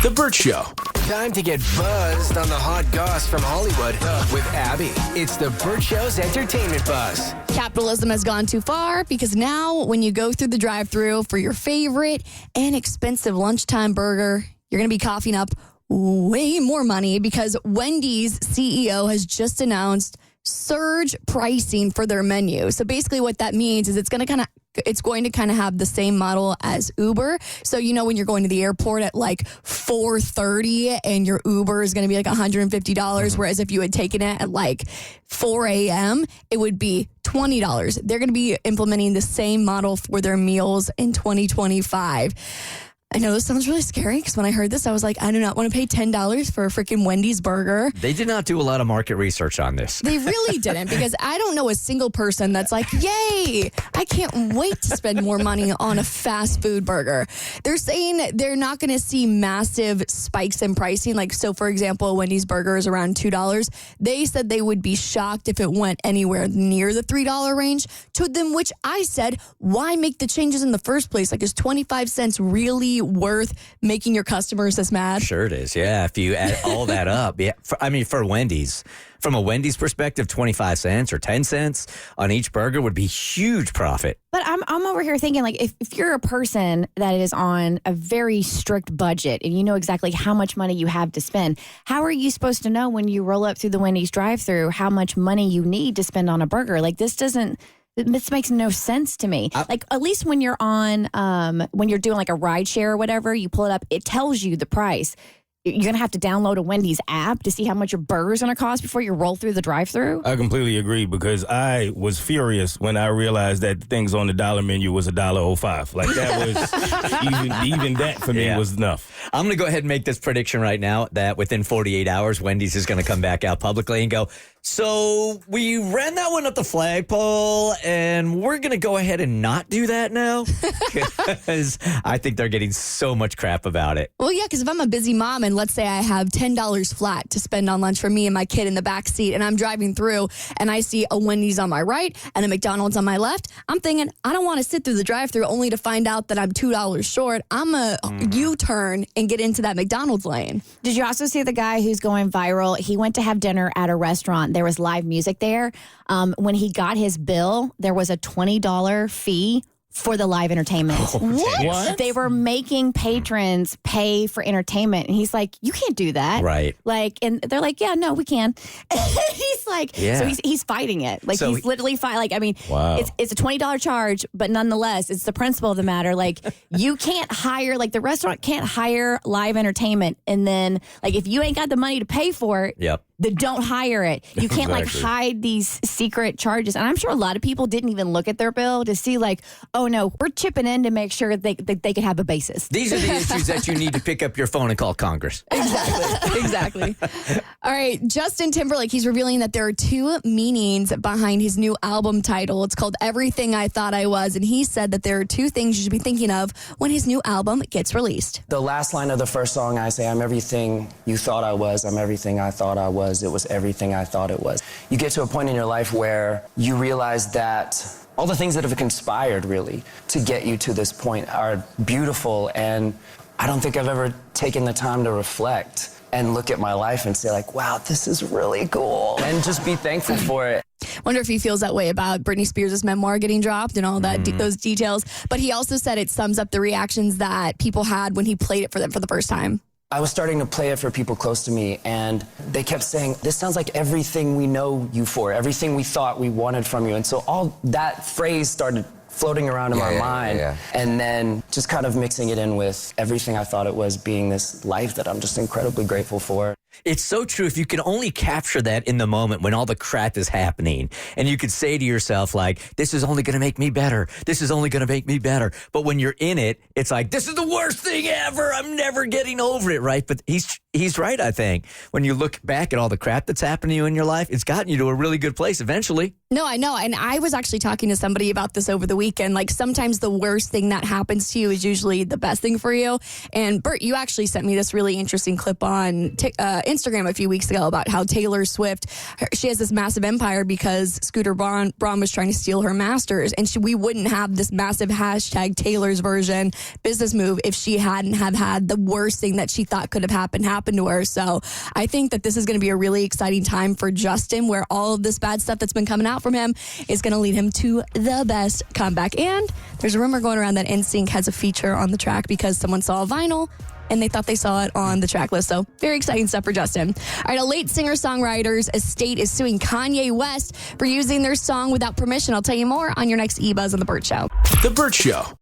The Bert Show. Time to get buzzed on the hot goss from Hollywood with Abby. It's the Bert Show's entertainment buzz. Capitalism has gone too far because now when you go through the drive-thru for your favorite and expensive lunchtime burger, you're going to be coughing up way more money because Wendy's CEO has just announced surge pricing for their menu. So basically what that means is it's going to kind of have the same model as Uber. So, you know, when you're going to the airport at like 4:30 and your Uber is going to be like $150, whereas if you had taken it at like 4 a.m., it would be $20. They're going to be implementing the same model for their meals in 2025. I know this sounds really scary because when I heard this, I was like, I do not want to pay $10 for a freaking Wendy's burger. They did not do a lot of market research on this. They really didn't, because I don't know a single person that's like, yay, I can't wait to spend more money on a fast food burger. They're saying they're not going to see massive spikes in pricing. Like, so for example, Wendy's burger is around $2. They said they would be shocked if it went anywhere near the $3 range. To them, which I said, why make the changes in the first place? Like, is 25 cents really worth making your customers this mad? Sure it is. Yeah, if you add all that up. Yeah, for Wendy's, from a Wendy's perspective, 25 cents or 10 cents on each burger would be huge profit. But I'm over here thinking, like, if you're a person that is on a very strict budget and you know exactly how much money you have to spend, how are you supposed to know when you roll up through the Wendy's drive-thru how much money you need to spend on a burger? Like, this makes no sense to me. Like, at least when you're on, when you're doing like a ride share or whatever, you pull it up, it tells you the price. You're going to have to download a Wendy's app to see how much your burger's going to cost before you roll through the drive-thru. I completely agree, because I was furious when I realized that things on the dollar menu was $1.05. Like, that was, even that for me was enough. I'm going to go ahead and make this prediction right now that within 48 hours, Wendy's is going to come back out publicly and go, so we ran that one up the flagpole and we're going to go ahead and not do that now, because I think they're getting so much crap about it. Well, yeah, because if I'm a busy mom and let's say I have $10 flat to spend on lunch for me and my kid in the back seat, and I'm driving through and I see a Wendy's on my right and a McDonald's on my left, I'm thinking, I don't want to sit through the drive-thru only to find out that I'm $2 short. I'm a U-turn and get into that McDonald's lane. Did you also see the guy who's going viral? He went to have dinner at a restaurant. There was live music there. When he got his bill, there was a $20 fee for the live entertainment. What? They were making patrons pay for entertainment. And he's like, you can't do that. Right. Like, and they're like, yeah, no, we can. He's like, so he's fighting it. Like, so he's literally fighting. Like, I mean, it's a $20 charge, but nonetheless, it's the principle of the matter. Like, you can't hire, like, the restaurant can't hire live entertainment. And then, like, if you ain't got the money to pay for it, then don't hire it. You can't like hide these secret charges. And I'm sure a lot of people didn't even look at their bill to see like, oh no, we're chipping in to make sure they could have a basis. These are the issues that you need to pick up your phone and call Congress. Exactly. All right. Justin Timberlake, he's revealing that there are two meanings behind his new album title. It's called Everything I Thought I Was. And he said that there are two things you should be thinking of when his new album gets released. The last line of the first song, I say, I'm everything you thought I was. I'm everything I thought I was. It was everything I thought it was. You get to a point in your life where you realize that all the things that have conspired, really, to get you to this point are beautiful, and I don't think I've ever taken the time to reflect and look at my life and say, like, wow, this is really cool, and just be thankful for it. Wonder if he feels that way about Britney Spears' memoir getting dropped and all that, those details. But he also said it sums up the reactions that people had when he played it for them for the first time. I was starting to play it for people close to me, and they kept saying, this sounds like everything we know you for, everything we thought we wanted from you. And so all that phrase started floating around in my mind, and then just kind of mixing it in with everything I thought it was, being this life that I'm just incredibly grateful for. It's so true. If you can only capture that in the moment when all the crap is happening, and you could say to yourself, like, this is only going to make me better. This is only going to make me better. But when you're in it, it's like, this is the worst thing ever. I'm never getting over it, right? But he's he's right, I think. When you look back at all the crap that's happened to you in your life, it's gotten you to a really good place eventually. No, I know. And I was actually talking to somebody about this over the weekend. Like, sometimes the worst thing that happens to you is usually the best thing for you. And Bert, you actually sent me this really interesting clip on Instagram a few weeks ago about how Taylor Swift, she has this massive empire because Scooter Braun was trying to steal her masters. And we wouldn't have this massive hashtag Taylor's version business move if she hadn't have had the worst thing that she thought could have happened to her. So I think that this is going to be a really exciting time for Justin, where all of this bad stuff that's been coming out from him is going to lead him to the best comeback. And there's a rumor going around that NSYNC has a feature on the track because someone saw a vinyl and they thought they saw it on the track list. So very exciting stuff for Justin. All right, a late singer-songwriter's estate is suing Kanye West for using their song without permission. I'll tell you more on your next eBuzz on The Bert Show. The Bert Show.